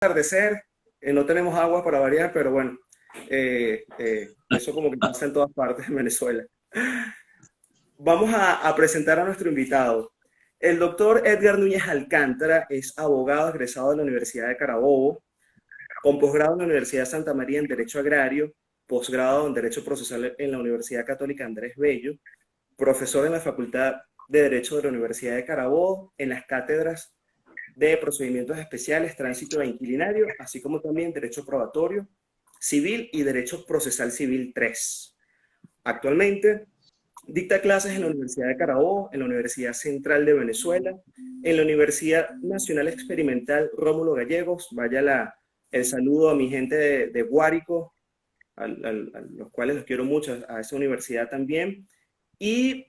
Atardecer, no tenemos agua para variar, pero bueno, eso como que pasa en todas partes en Venezuela. Vamos a presentar a nuestro invitado. El doctor Edgar Núñez Alcántara es abogado egresado de la Universidad de Carabobo, con posgrado en la Universidad de Santa María en Derecho Agrario, posgrado en Derecho Procesal en la Universidad Católica Andrés Bello, profesor en la Facultad de Derecho de la Universidad de Carabobo, en las cátedras de Procedimientos Especiales, Tránsito e Inquilinario, así como también Derecho Probatorio, Civil y Derecho Procesal Civil 3. Actualmente dicta clases en la Universidad de Carabobo, en la Universidad Central de Venezuela, en la Universidad Nacional Experimental Rómulo Gallegos. Vaya el saludo a mi gente de Guárico, a los cuales los quiero mucho, a esa universidad también. Y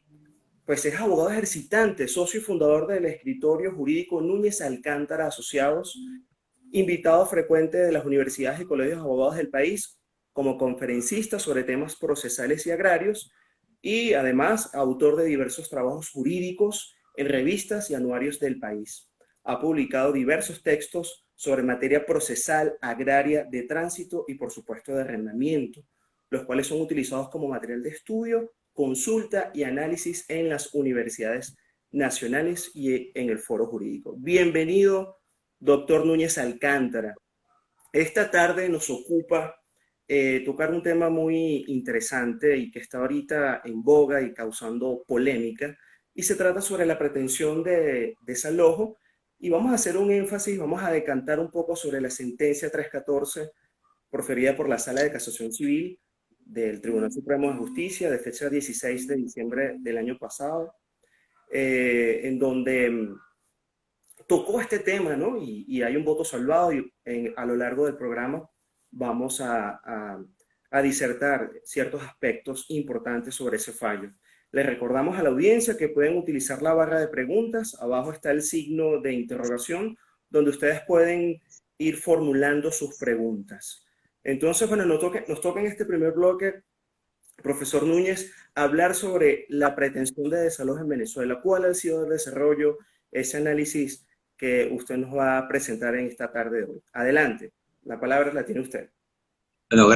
pues es abogado ejercitante, socio y fundador del escritorio jurídico Núñez Alcántara Asociados, invitado frecuente de las universidades y colegios de abogados del país como conferencista sobre temas procesales y agrarios, y además autor de diversos trabajos jurídicos en revistas y anuarios del país. Ha publicado diversos textos sobre materia procesal, agraria, de tránsito y por supuesto de arrendamiento, los cuales son utilizados como material de estudio, consulta y análisis en las universidades nacionales y en el foro jurídico. Bienvenido, doctor Núñez Alcántara. Esta tarde nos ocupa tocar un tema muy interesante y que está ahorita en boga y causando polémica, y se trata sobre la pretensión de desalojo, y vamos a hacer un énfasis, vamos a decantar un poco sobre la sentencia 314 proferida por la Sala de Casación Civil del Tribunal Supremo de Justicia de fecha 16 de diciembre del año pasado, en donde tocó este tema, ¿no? Y hay un voto salvado, y a lo largo del programa vamos a disertar ciertos aspectos importantes sobre ese fallo. Les recordamos a la audiencia que pueden utilizar la barra de preguntas. Abajo está el signo de interrogación, donde ustedes pueden ir formulando sus preguntas. Entonces, bueno, nos toca en este primer bloque, profesor Núñez, hablar sobre la pretensión de desalojo en Venezuela. ¿Cuál ha sido el desarrollo, ese análisis que usted nos va a presentar en esta tarde de hoy? Adelante, la palabra la tiene usted. Bueno,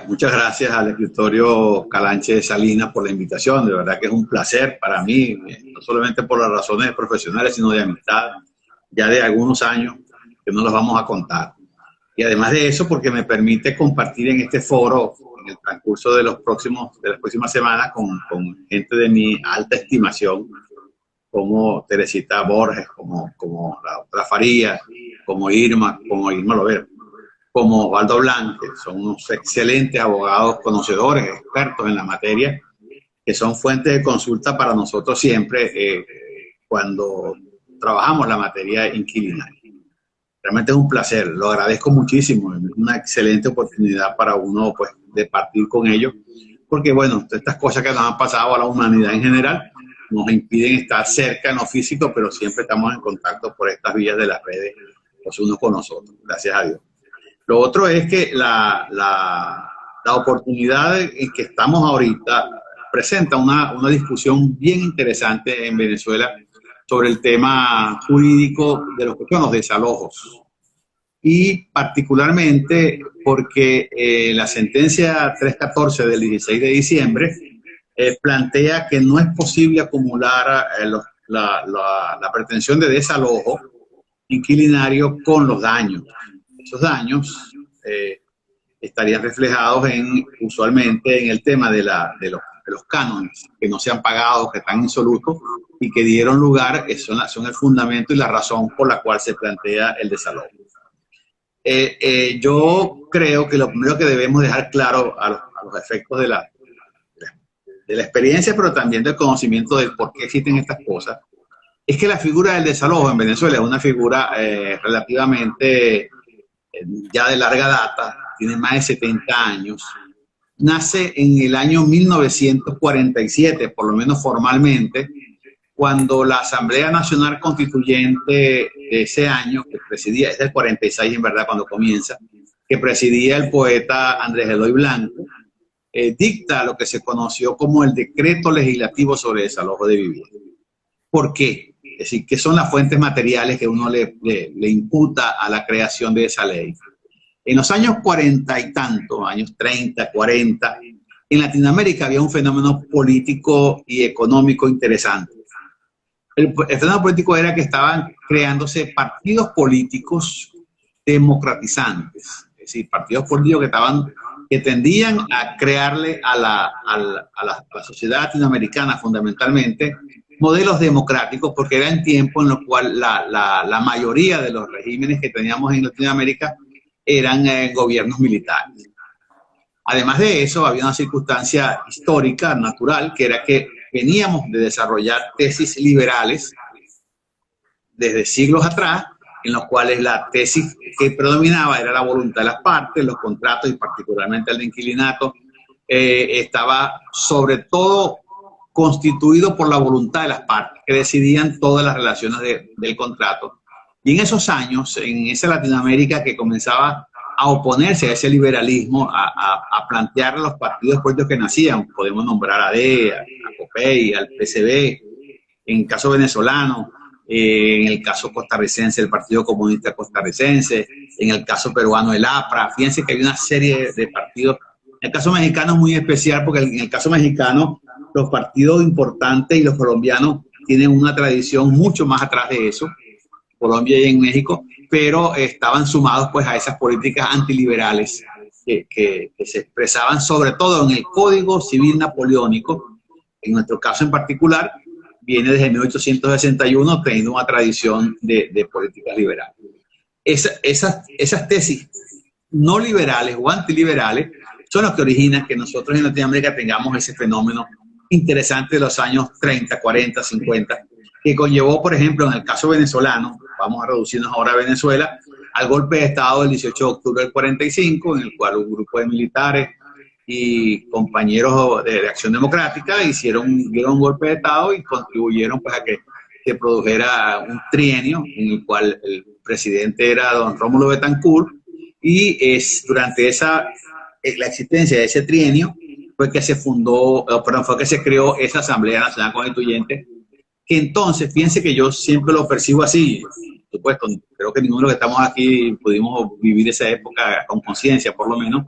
muchas gracias al escritorio Calanche de Salinas por la invitación. De verdad que es un placer para mí, no solamente por las razones profesionales, sino de amistad, ya de algunos años que no los vamos a contar. Y además de eso, porque me permite compartir en este foro, en el transcurso de las próximas semanas, con gente de mi alta estimación, como Teresita Borges, como la doctora Farías, como Irma Lovero, como Osvaldo Blanco, que son unos excelentes abogados, conocedores, expertos en la materia, que son fuentes de consulta para nosotros siempre cuando trabajamos la materia inquilinaria. Realmente es un placer, lo agradezco muchísimo, es una excelente oportunidad para uno, pues, de partir con ellos, porque, bueno, estas cosas que nos han pasado a la humanidad en general nos impiden estar cerca en lo físico, pero siempre estamos en contacto por estas vías de las redes, los unos con los otros, gracias a Dios. Lo otro es que la oportunidad en que estamos ahorita presenta una discusión bien interesante en Venezuela sobre el tema jurídico de lo que son los desalojos. Y particularmente porque la sentencia 314 del 16 de diciembre plantea que no es posible acumular la pretensión de desalojo inquilinario con los daños. Esos daños estarían reflejados usualmente en el tema de los cánones que no se han pagado, que están insolutos y que dieron lugar, son el fundamento y la razón por la cual se plantea el desalojo. Yo creo que lo primero que debemos dejar claro a los efectos de la experiencia, pero también del conocimiento del por qué existen estas cosas, es que la figura del desalojo en Venezuela es una figura relativamente ya de larga data, tiene más de 70 años, nace en el año 1947, por lo menos formalmente, cuando la Asamblea Nacional Constituyente de ese año, que presidía, es del 46 en verdad cuando comienza, que presidía el poeta Andrés Eloy Blanco, dicta lo que se conoció como el Decreto Legislativo sobre Desalojo de Vivienda. ¿Por qué? es decir, qué son las fuentes materiales que uno le imputa a la creación de esa ley. En los años 40 y tanto, años 30, 40, en Latinoamérica había un fenómeno político y económico interesante. El fenómeno político era que estaban creándose partidos políticos democratizantes, es decir, partidos políticos que tendían a crearle a la sociedad latinoamericana fundamentalmente modelos democráticos, porque era en tiempo en lo cual la mayoría de los regímenes que teníamos en Latinoamérica eran gobiernos militares. Además de eso, había una circunstancia histórica, natural, que era que veníamos de desarrollar tesis liberales desde siglos atrás, en los cuales la tesis que predominaba era la voluntad de las partes, los contratos y particularmente el de inquilinato, estaba sobre todo constituido por la voluntad de las partes, que decidían todas las relaciones del contrato. Y en esos años, en esa Latinoamérica que comenzaba a oponerse a ese liberalismo, a plantear los partidos políticos que nacían, podemos nombrar a AD, a COPEI, al PCB, en el caso venezolano, en el caso costarricense, el Partido Comunista Costarricense, en el caso peruano, el APRA. Fíjense que hay una serie de partidos. En el caso mexicano es muy especial porque en el caso mexicano los partidos importantes y los colombianos tienen una tradición mucho más atrás de eso, Colombia y en México, pero estaban sumados pues a esas políticas antiliberales que se expresaban sobre todo en el Código Civil Napoleónico. En nuestro caso en particular, viene desde 1861 teniendo una tradición de políticas liberales. Esas tesis no liberales o antiliberales son las que originan que nosotros en Latinoamérica tengamos ese fenómeno interesante de los años 30, 40, 50, que conllevó, por ejemplo, en el caso venezolano, vamos a reducirnos ahora a Venezuela, al golpe de Estado del 18 de octubre del 45, en el cual un grupo de militares y compañeros de Acción Democrática dieron un golpe de Estado y contribuyeron pues a que se produjera un trienio en el cual el presidente era don Rómulo Betancourt, y durante la existencia de ese trienio fue que fue que se creó esa Asamblea Nacional Constituyente, que entonces, fíjense que yo siempre lo percibo así, por supuesto, creo que ninguno de los que estamos aquí pudimos vivir esa época con conciencia, por lo menos.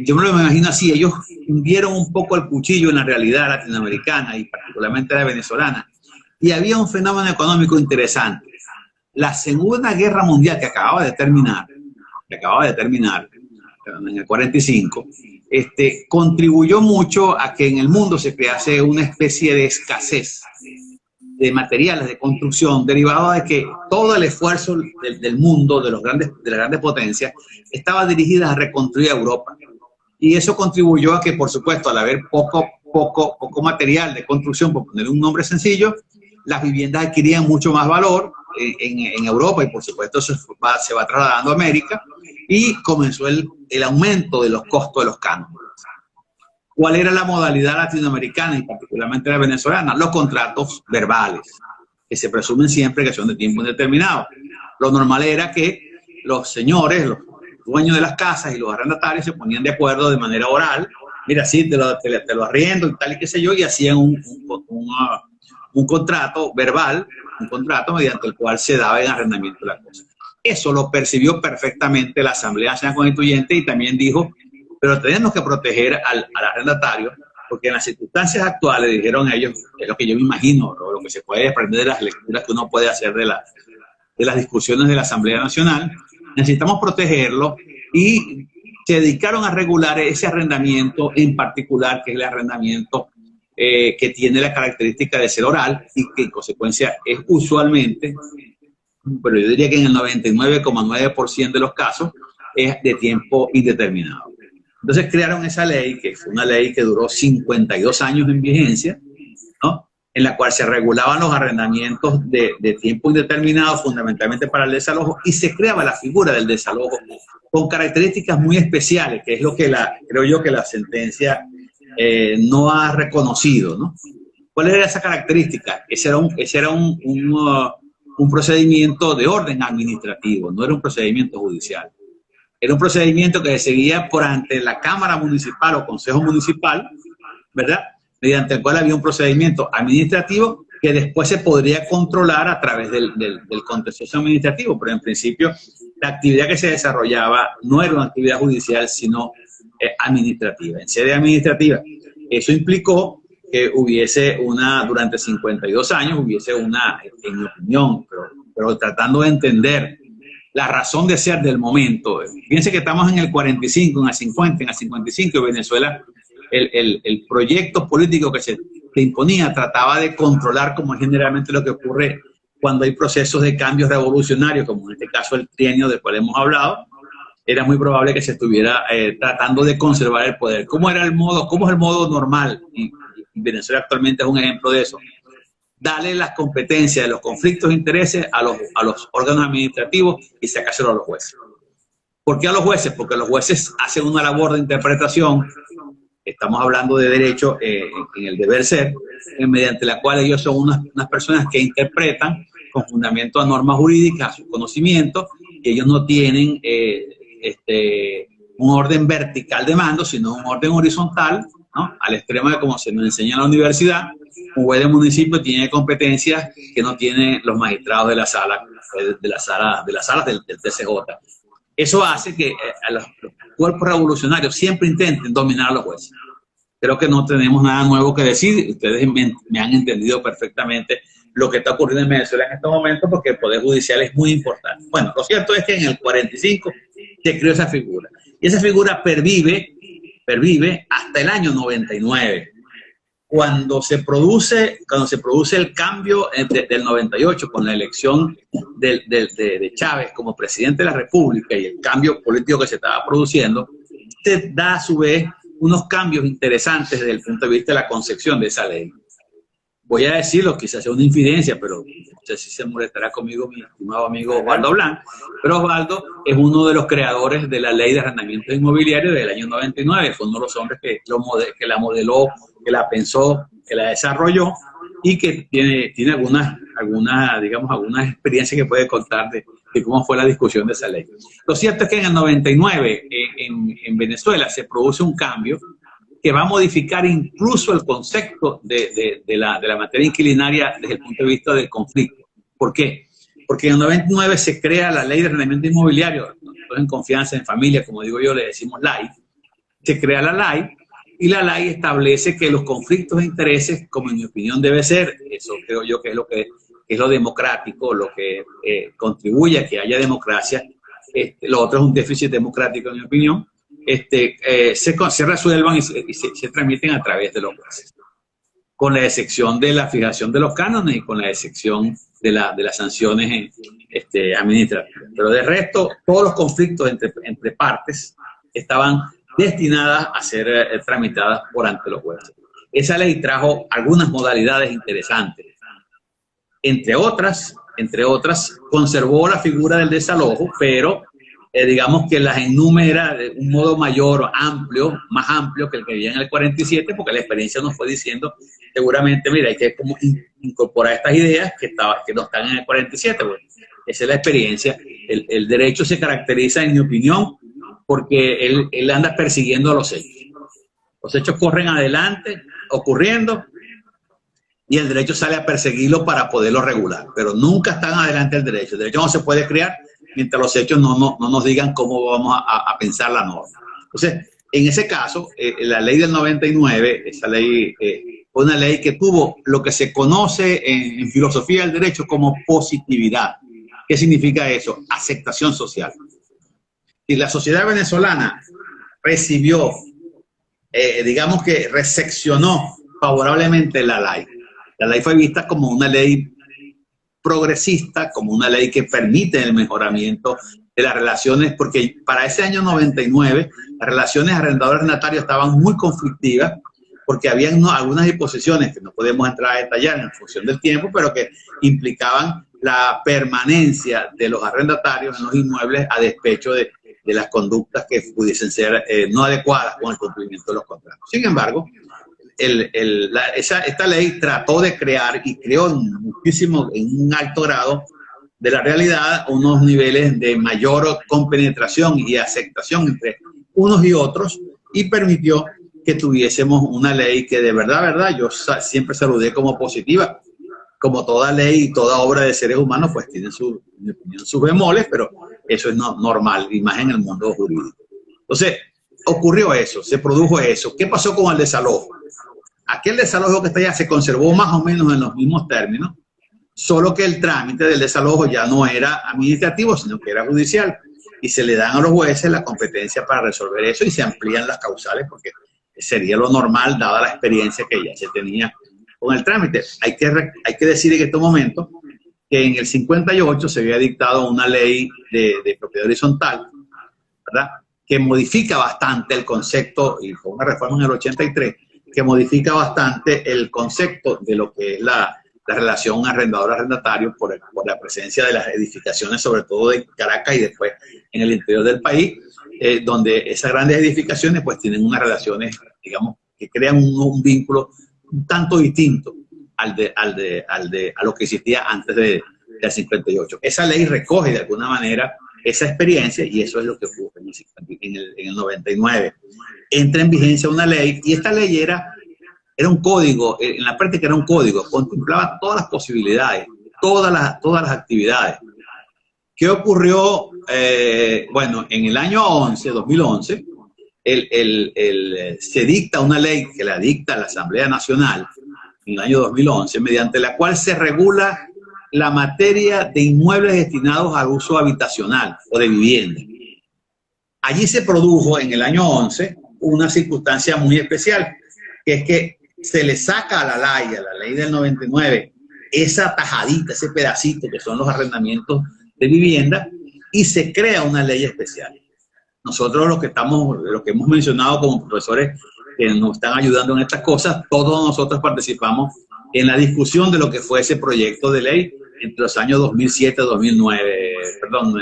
Yo me lo imagino así, ellos hundieron un poco el cuchillo en la realidad latinoamericana y particularmente la venezolana, y había un fenómeno económico interesante. La Segunda Guerra Mundial que acababa de terminar en el 45, contribuyó mucho a que en el mundo se crease una especie de escasez de materiales de construcción derivado de que todo el esfuerzo del mundo, de las grandes potencias, estaba dirigida a reconstruir Europa. Y eso contribuyó a que, por supuesto, al haber poco material de construcción, por poner un nombre sencillo, las viviendas adquirían mucho más valor en Europa, y por supuesto eso se va trasladando a América, y comenzó el aumento de los costos de los cánones. ¿Cuál era la modalidad latinoamericana y particularmente la venezolana? Los contratos verbales, que se presumen siempre que son de tiempo indeterminado. Lo normal era que los señores, los dueños de las casas y los arrendatarios se ponían de acuerdo de manera oral. Mira, sí, te lo arriendo y tal y qué sé yo, y hacían un contrato verbal, un contrato mediante el cual se daba en arrendamiento de la cosa. Eso lo percibió perfectamente la Asamblea Nacional Constituyente y también dijo, pero tenemos que proteger al arrendatario, porque en las circunstancias actuales, dijeron ellos, es lo que yo me imagino, lo que se puede aprender de las lecturas que uno puede hacer de las discusiones de la Asamblea Nacional, necesitamos protegerlo, y se dedicaron a regular ese arrendamiento en particular, que es el arrendamiento que tiene la característica de ser oral y que en consecuencia es usualmente, pero yo diría que en el 99,9% de los casos es de tiempo indeterminado. Entonces crearon esa ley, que fue una ley que duró 52 años en vigencia, ¿no?, en la cual se regulaban los arrendamientos de tiempo indeterminado, fundamentalmente para el desalojo, y se creaba la figura del desalojo con características muy especiales, que es lo que creo yo que la sentencia no ha reconocido, ¿no? ¿Cuál era esa característica? Ese era un procedimiento de orden administrativo, no era un procedimiento judicial. Era un procedimiento que se seguía por ante la Cámara Municipal o Consejo Municipal, ¿verdad?, mediante el cual había un procedimiento administrativo que después se podría controlar a través del contencioso administrativo, pero en principio la actividad que se desarrollaba no era una actividad judicial, sino administrativa, en sede administrativa. Eso implicó que hubiese durante 52 años, hubiese una, en mi opinión, pero tratando de entender la razón de ser del momento. Fíjense que estamos en el 45, en el 50, en el 55, en Venezuela, el proyecto político que se imponía trataba de controlar, como es generalmente lo que ocurre cuando hay procesos de cambios revolucionarios, como en este caso el trienio del cual hemos hablado. Era muy probable que se estuviera tratando de conservar el poder. ¿Cómo es el modo normal? Y Venezuela actualmente es un ejemplo de eso. Darle las competencias de los conflictos de intereses a los órganos administrativos y sacárselo a los jueces. ¿Por qué a los jueces? Porque los jueces hacen una labor de interpretación. Estamos hablando de derecho en el deber ser, mediante la cual ellos son unas personas que interpretan con fundamento a normas jurídicas, a su conocimiento, que ellos no tienen un orden vertical de mando, sino un orden horizontal, ¿no? Al extremo de como se nos enseña en la universidad. Un juez de municipio tiene competencias que no tienen los magistrados de las salas del TCJ. Eso hace que los cuerpos revolucionarios siempre intenten dominar a los jueces. Creo que no tenemos nada nuevo que decir. Ustedes me han entendido perfectamente lo que está ocurriendo en Venezuela en estos momentos, porque el Poder Judicial es muy importante. Bueno, lo cierto es que en el 45 se creó esa figura. Y esa figura pervive hasta el año 99. Cuando se produce el cambio del 98 con la elección de Chávez como presidente de la República y el cambio político que se estaba produciendo, se da a su vez unos cambios interesantes desde el punto de vista de la concepción de esa ley. Voy a decirlo, quizás sea una infidencia, pero no sé si se molestará conmigo mi estimado amigo Osvaldo Blanc, pero Osvaldo es uno de los creadores de la ley de arrendamiento inmobiliario del año 99, fue uno de los hombres que la modeló, que la pensó, que la desarrolló y que tiene algunas experiencias que puede contar de cómo fue la discusión de esa ley. Lo cierto es que en el 99 en Venezuela se produce un cambio que va a modificar incluso el concepto de la materia inquilinaria desde el punto de vista del conflicto. ¿Por qué? Porque en el 99 se crea la ley de arrendamiento inmobiliario, nosotros en Confianza en Familia, como digo yo, le decimos LAI, se crea la LAI y la LAI establece que los conflictos de intereses, como en mi opinión debe ser, eso creo yo que es lo democrático, lo que contribuye a que haya democracia, lo otro es un déficit democrático en mi opinión, se resuelvan y se transmiten a través de los jueces, con la excepción de la fijación de los cánones y con la excepción de las sanciones administrativas. Pero de resto, todos los conflictos entre partes estaban destinadas a ser tramitadas por ante los jueces. Esa ley trajo algunas modalidades interesantes. Entre otras, conservó la figura del desalojo, pero digamos que las enumera de un modo mayor, más amplio que el que había en el 47, porque la experiencia nos fue diciendo, seguramente, mira, hay que como incorporar estas ideas que no están en el 47. Bueno, esa es la experiencia. El derecho se caracteriza, en mi opinión, porque él anda persiguiendo a los hechos. Los hechos corren adelante, ocurriendo, y el derecho sale a perseguirlo para poderlo regular, pero nunca están adelante el derecho. El derecho no se puede crear mientras los hechos no nos digan cómo vamos a pensar la norma. Entonces, en ese caso, la ley del 99, esa ley fue una ley que tuvo lo que se conoce en filosofía del derecho como positividad. ¿Qué significa eso? Aceptación social. Si la sociedad venezolana recibió, digamos que recepcionó favorablemente la ley fue vista como una ley progresista, como una ley que permite el mejoramiento de las relaciones, porque para ese año 99 las relaciones arrendador-arrendatario estaban muy conflictivas, porque habían algunas disposiciones que no podemos entrar a detallar en función del tiempo, pero que implicaban la permanencia de los arrendatarios en los inmuebles a despecho de las conductas que pudiesen ser no adecuadas con el cumplimiento de los contratos. Sin embargo, esta ley trató de crear y creó en un alto grado de la realidad unos niveles de mayor compenetración y aceptación entre unos y otros y permitió que tuviésemos una ley que de verdad, yo siempre saludé como positiva, como toda ley y toda obra de seres humanos, pues tiene en mi opinión, sus bemoles, pero eso es normal, y más en el mundo jurídico. Entonces, ocurrió eso, se produjo eso. ¿Qué pasó con el desalojo? Aquel desalojo que está allá se conservó más o menos en los mismos términos, solo que el trámite del desalojo ya no era administrativo, sino que era judicial, y se le dan a los jueces la competencia para resolver eso y se amplían las causales, porque sería lo normal dada la experiencia que ya se tenía con el trámite. Hay que decir en este momento que en el 58 se había dictado una ley de propiedad horizontal, ¿verdad?, que modifica bastante el concepto, y fue una reforma en el 83, que modifica bastante el concepto de lo que es la relación arrendador-arrendatario por la presencia de las edificaciones, sobre todo de Caracas y después en el interior del país, donde esas grandes edificaciones pues tienen unas relaciones, digamos, que crean un vínculo un tanto distinto a lo que existía antes del 58. Esa ley recoge de alguna manera esa experiencia y eso es lo que ocurre en el 99. Entra en vigencia una ley y esta ley era un código, en la práctica era un código, contemplaba todas las posibilidades, todas las actividades. ¿Qué ocurrió? Bueno, en el año 2011, se dicta una ley que la dicta la Asamblea Nacional en el año 2011, mediante la cual se regula la materia de inmuebles destinados al uso habitacional o de vivienda. Allí se produjo en el año 11 una circunstancia muy especial, que es que se le saca a la ley del 99, esa tajadita, ese pedacito que son los arrendamientos de vivienda, y se crea una ley especial. Nosotros los que hemos mencionado como profesores que nos están ayudando en estas cosas, todos nosotros participamos en la discusión de lo que fue ese proyecto de ley entre los años 2007-2009, perdón,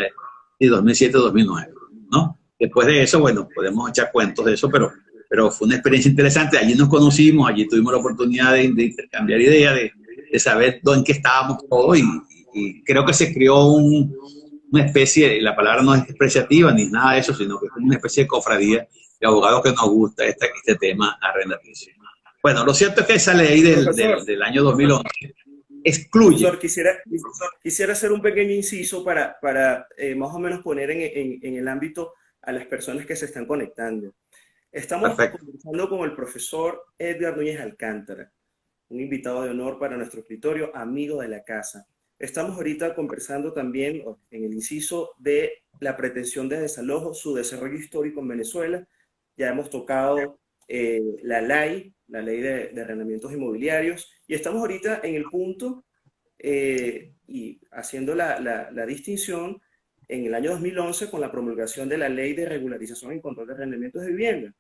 y 2007-2009, ¿no? Después de eso, bueno, podemos echar cuentos de eso, pero fue una experiencia interesante. Allí nos conocimos, allí tuvimos la oportunidad de intercambiar ideas, de saber en qué estábamos todos y creo que se creó una especie, la palabra no es despreciativa ni nada de eso, sino que es una especie de cofradía de abogados que nos gusta este tema arrendaticio. Bueno, lo cierto es que esa ley del año 2011 excluye. Profesor, quisiera hacer un pequeño inciso para más o menos poner en el ámbito a las personas que se están conectando. Estamos conversando con el profesor Edgar Núñez Alcántara, un invitado de honor para nuestro escritorio, amigo de la casa. Estamos ahorita conversando también en el inciso de la pretensión de desalojo, su desarrollo histórico en Venezuela. Ya hemos tocado la ley de arrendamientos inmobiliarios, y estamos ahorita en el punto y haciendo la distinción en el año 2011 con la promulgación de la Ley de Regularización y Control de Arrendamientos de Vivienda,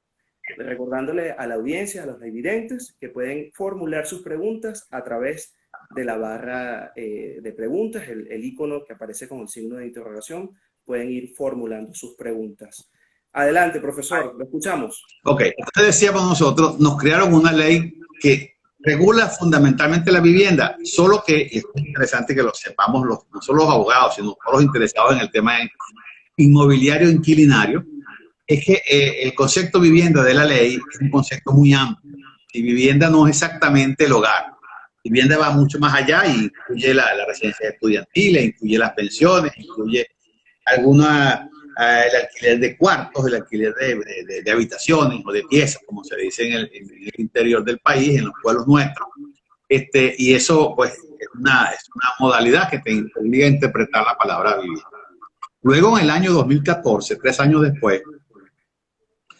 recordándole a la audiencia, a los televidentes, que pueden formular sus preguntas a través de la barra de preguntas, el icono que aparece con el signo de interrogación. Pueden ir formulando sus preguntas. Adelante, profesor, lo escuchamos. Ok, entonces decíamos nosotros, nos crearon una ley que regula fundamentalmente la vivienda, solo que es interesante que lo sepamos no solo los abogados, sino todos los interesados en el tema inmobiliario inquilinario, es que el concepto vivienda de la ley es un concepto muy amplio. Y vivienda no es exactamente el hogar. Vivienda va mucho más allá y incluye la residencia estudiantil, incluye las pensiones, incluye el alquiler de cuartos, el alquiler de habitaciones o de piezas, como se dice en el interior del país, en los pueblos nuestros. Y eso, pues, es una modalidad que te obliga a interpretar la palabra vivienda. Luego, en el año 2014, 3 años después,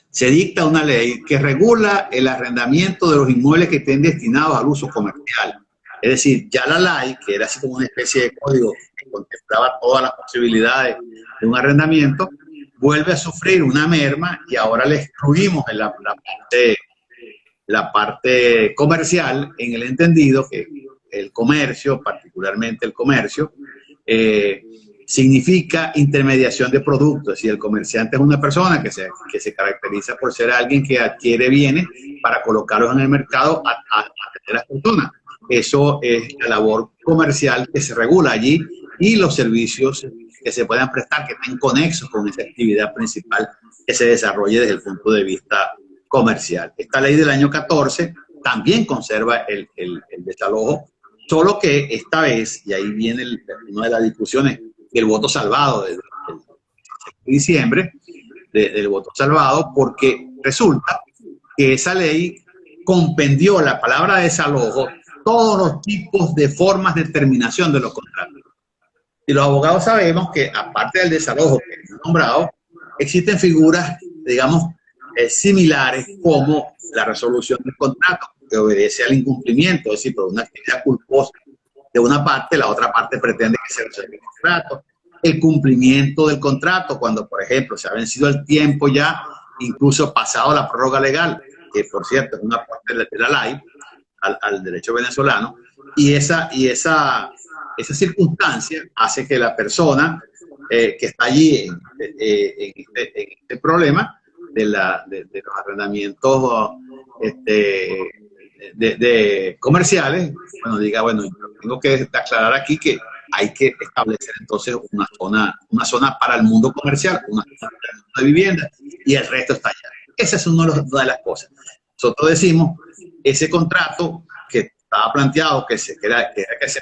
se dicta una ley que regula el arrendamiento de los inmuebles que estén destinados al uso comercial. Es decir, ya la ley, que era así como una especie de código que contemplaba todas las posibilidades de un arrendamiento, vuelve a sufrir una merma y ahora le excluimos en la parte comercial, en el entendido que el comercio, particularmente el comercio, significa intermediación de productos. Es decir, el comerciante es una persona que se caracteriza por ser alguien que adquiere bienes para colocarlos en el mercado a las personas. Eso es la labor comercial que se regula allí y los servicios que se puedan prestar, que estén conexos con esa actividad principal que se desarrolle desde el punto de vista comercial. Esta ley del año 14 también conserva el desalojo Solo que esta vez, y ahí viene una de las discusiones, el voto salvado del diciembre, del voto salvado, porque resulta que esa ley compendió la palabra desalojo, todos los tipos de formas de terminación de los contratos. Y los abogados sabemos que, aparte del desalojo que hemos nombrado, existen figuras, digamos, similares, como la resolución del contrato, que obedece al incumplimiento, es decir, por una actividad culposa de una parte, la otra parte pretende que se resuelva el contrato. El cumplimiento del contrato, cuando, por ejemplo, se ha vencido el tiempo ya, incluso pasado la prórroga legal, que por cierto es una parte de la ley, al derecho venezolano, y esa circunstancia hace que la persona que está allí en este problema de los arrendamientos comerciales, bueno, diga, bueno, yo tengo que aclarar aquí que hay que establecer entonces una zona para el mundo comercial, una zona para el mundo de vivienda, y el resto está allá. Esa es una de las cosas. Nosotros decimos, ese contrato que estaba planteado, que se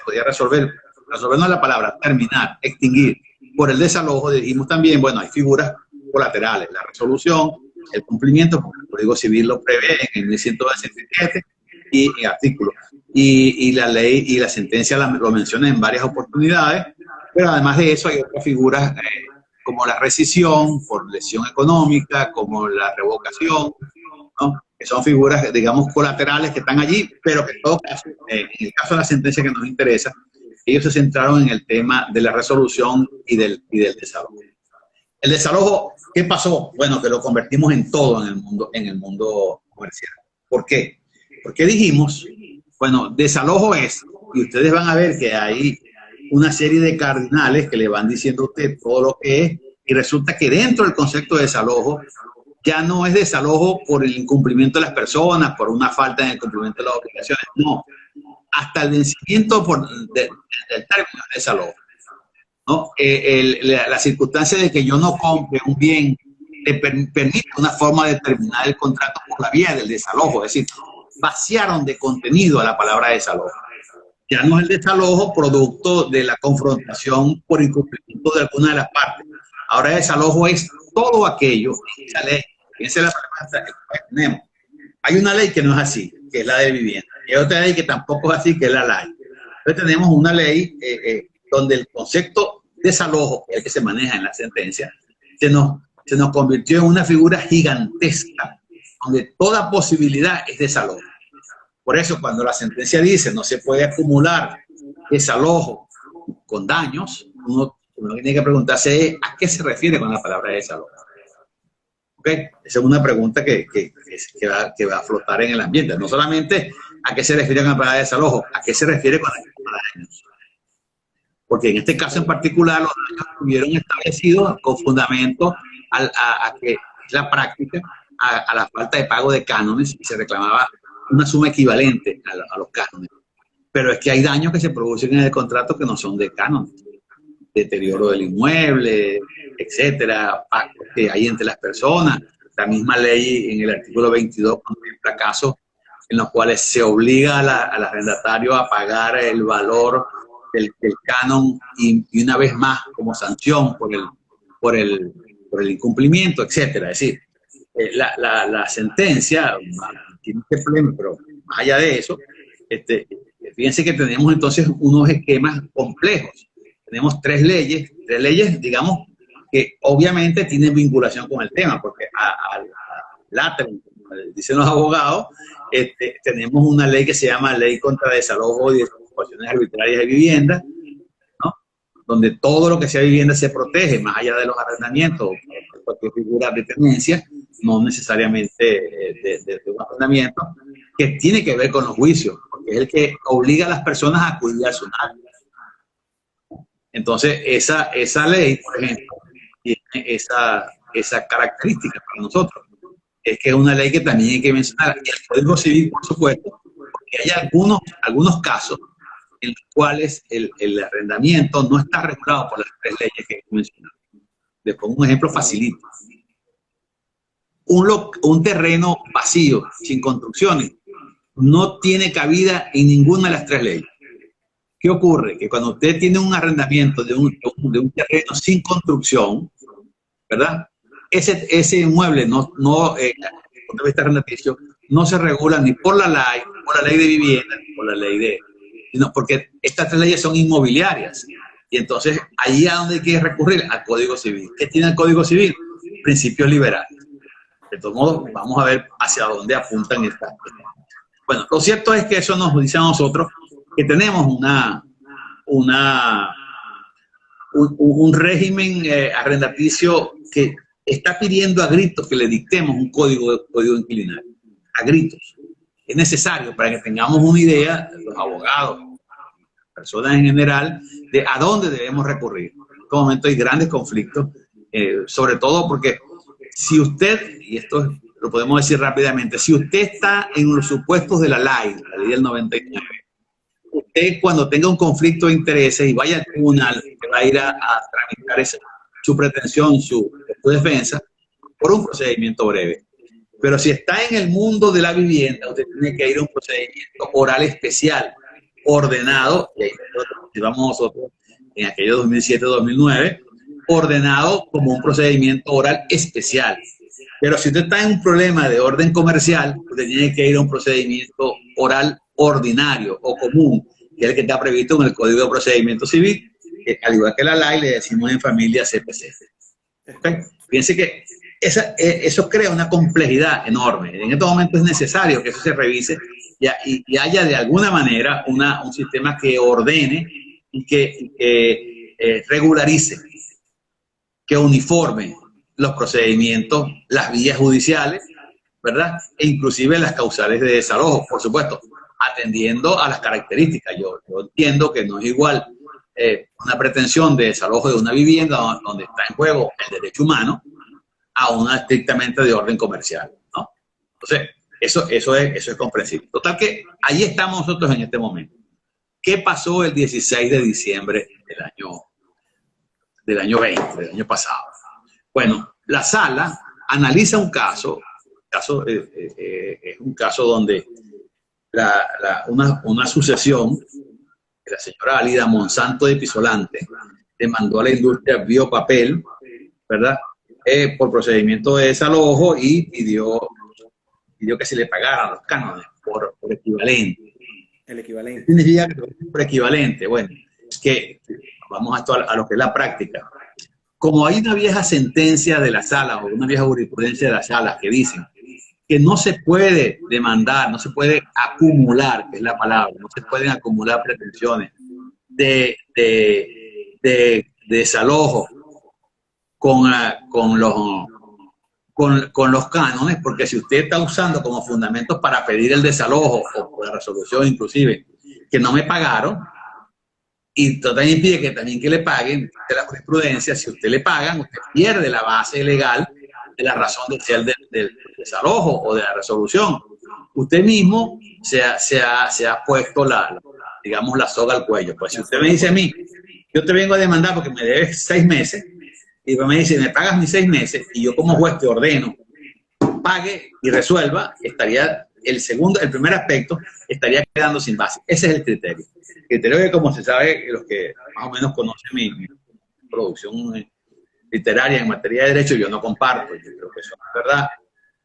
podía resolver no es la palabra, terminar, extinguir, por el desalojo, dijimos también, bueno, hay figuras colaterales, la resolución, el cumplimiento, porque el Código Civil lo prevé en el 1167 y en artículos. Y la ley y la sentencia lo menciona en varias oportunidades, pero además de eso hay otras figuras como la rescisión por lesión económica, como la revocación, ¿no? Que son figuras, digamos, colaterales que están allí, pero que en todo caso, en el caso de la sentencia que nos interesa, ellos se centraron en el tema de la resolución y del desalojo. El desalojo, ¿qué pasó? Bueno, que lo convertimos en todo en el mundo comercial. ¿Por qué? Porque dijimos, bueno, desalojo es, y ustedes van a ver que hay una serie de cardinales que le van diciendo a usted todo lo que es, y resulta que dentro del concepto de desalojo ya no es desalojo por el incumplimiento de las personas, por una falta en el cumplimiento de las obligaciones, no, hasta el vencimiento del término de desalojo, ¿no? La circunstancia de que yo no compre un bien te permite una forma de terminar el contrato por la vía del desalojo, es decir, vaciaron de contenido a la palabra desalojo. Ya no es el desalojo producto de la confrontación por incumplimiento de alguna de las partes. Ahora el desalojo es todo aquello, esa ley, fíjense la problemática que tenemos. Hay una ley que no es así, que es la de vivienda. Y hay otra ley que tampoco es así, que es la ley. Entonces tenemos una ley donde el concepto desalojo, que es el que se maneja en la sentencia, se nos convirtió en una figura gigantesca, donde toda posibilidad es desalojo. Por eso cuando la sentencia dice no se puede acumular desalojo con daños, uno tiene que preguntarse a qué se refiere con la palabra desalojo. ¿Okay? Esa es una pregunta que va a flotar en el ambiente. No solamente a qué se refiere con la palabra desalojo, a qué se refiere con la daños. Porque en este caso en particular los daños estuvieron establecidos con fundamento a que la práctica, a la falta de pago de cánones, y se reclamaba una suma equivalente a los cánones. Pero es que hay daños que se producen en el contrato que no son de cánones. Deterioro del inmueble, etcétera, pactos que hay entre las personas. La misma ley en el artículo 22 contempla casos en los cuales se obliga al arrendatario a pagar el valor del canon y una vez más como sanción por el incumplimiento, etcétera. Es decir, la sentencia tiene este problema, pero más allá de eso, fíjense que tenemos entonces unos esquemas complejos. Tenemos tres leyes, digamos, que obviamente tienen vinculación con el tema, porque como dicen los abogados, tenemos una ley que se llama Ley contra Desalojo y Desocupaciones Arbitrarias de Vivienda, ¿no? Donde todo lo que sea vivienda se protege, más allá de los arrendamientos, cualquier figura de tenencia, no necesariamente de un arrendamiento, que tiene que ver con los juicios, porque es el que obliga a las personas a acudir al SUNAT. Entonces, esa ley, por ejemplo, tiene esa característica para nosotros. Es que es una ley que también hay que mencionar. Y el Código Civil, por supuesto, porque hay algunos casos en los cuales el arrendamiento no está regulado por las tres leyes que he mencionado. Les pongo un ejemplo facilito. Un terreno vacío, sin construcciones, no tiene cabida en ninguna de las tres leyes. ¿Qué ocurre? Que cuando usted tiene un arrendamiento de un terreno sin construcción, ¿verdad? Ese inmueble desde el punto de vista arrendaticio, no se regula ni por la ley de vivienda, ni por la ley sino porque estas tres leyes son inmobiliarias. Y entonces, ahí a donde hay que recurrir, al Código Civil. ¿Qué tiene el Código Civil? Principios liberales. De todos modos, vamos a ver hacia dónde apuntan estas. Bueno, lo cierto es que eso nos dice a nosotros que tenemos un régimen arrendaticio que está pidiendo a gritos que le dictemos un código inquilinario. A gritos. Es necesario para que tengamos una idea, los abogados, personas en general, de a dónde debemos recurrir. En este momento hay grandes conflictos, sobre todo porque si usted, y esto lo podemos decir rápidamente, si usted está en los supuestos de la ley del 99, usted cuando tenga un conflicto de intereses y vaya al tribunal, va a ir a tramitar su pretensión, su defensa, por un procedimiento breve. Pero si está en el mundo de la vivienda, usted tiene que ir a un procedimiento oral especial, ordenado, y ahí vamos nosotros en aquello 2007-2009, ordenado como un procedimiento oral especial. Pero si usted está en un problema de orden comercial, usted tiene que ir a un procedimiento oral ordinario o común, que es el que está previsto en el Código de Procedimiento Civil, que al igual que la ley le decimos en familia CPC. ¿Okay? Fíjense que eso crea una complejidad enorme. En estos momentos es necesario que eso se revise y haya de alguna manera un sistema que ordene y que regularice, que uniforme los procedimientos, las vías judiciales, ¿verdad? E inclusive las causales de desalojo, por supuesto, atendiendo a las características. Yo entiendo que no es igual una pretensión de desalojo de una vivienda donde está en juego el derecho humano a una estrictamente de orden comercial, ¿no? Entonces, eso es comprensible. Total que ahí estamos nosotros en este momento. ¿Qué pasó el 16 de diciembre del año 20, del año pasado? Bueno, la sala analiza un caso es un caso donde una sucesión de la señora Alida Monsanto de Pisolante demandó a la industria Biopapel, ¿verdad? Por procedimiento de desalojo y pidió que se le pagaran los cánones por equivalente. El equivalente. ¿Qué significa por equivalente? Bueno, es que vamos a lo que es la práctica. Como hay una vieja sentencia de la sala o una vieja jurisprudencia de la sala que dicen que no se puede demandar, no se puede acumular, que es la palabra, no se pueden acumular pretensiones de desalojo con los cánones, porque si usted está usando como fundamentos para pedir el desalojo o por la resolución inclusive que no me pagaron, y también impide que también que le paguen de la jurisprudencia, si usted le pagan, usted pierde la base legal de la razón de ser del desalojo o de la resolución. Usted mismo se ha puesto digamos, la soga al cuello. Pues si usted me dice a mí, yo te vengo a demandar porque me debes 6 meses, y me dice, me pagas mis 6 meses, y yo como juez te ordeno, pague y resuelva, estaría el primer aspecto, estaría quedando sin base. Ese es el criterio. El criterio que, como se sabe, los que más o menos conocen mi producción literaria en materia de derecho, yo no comparto. Yo creo que eso no es verdad.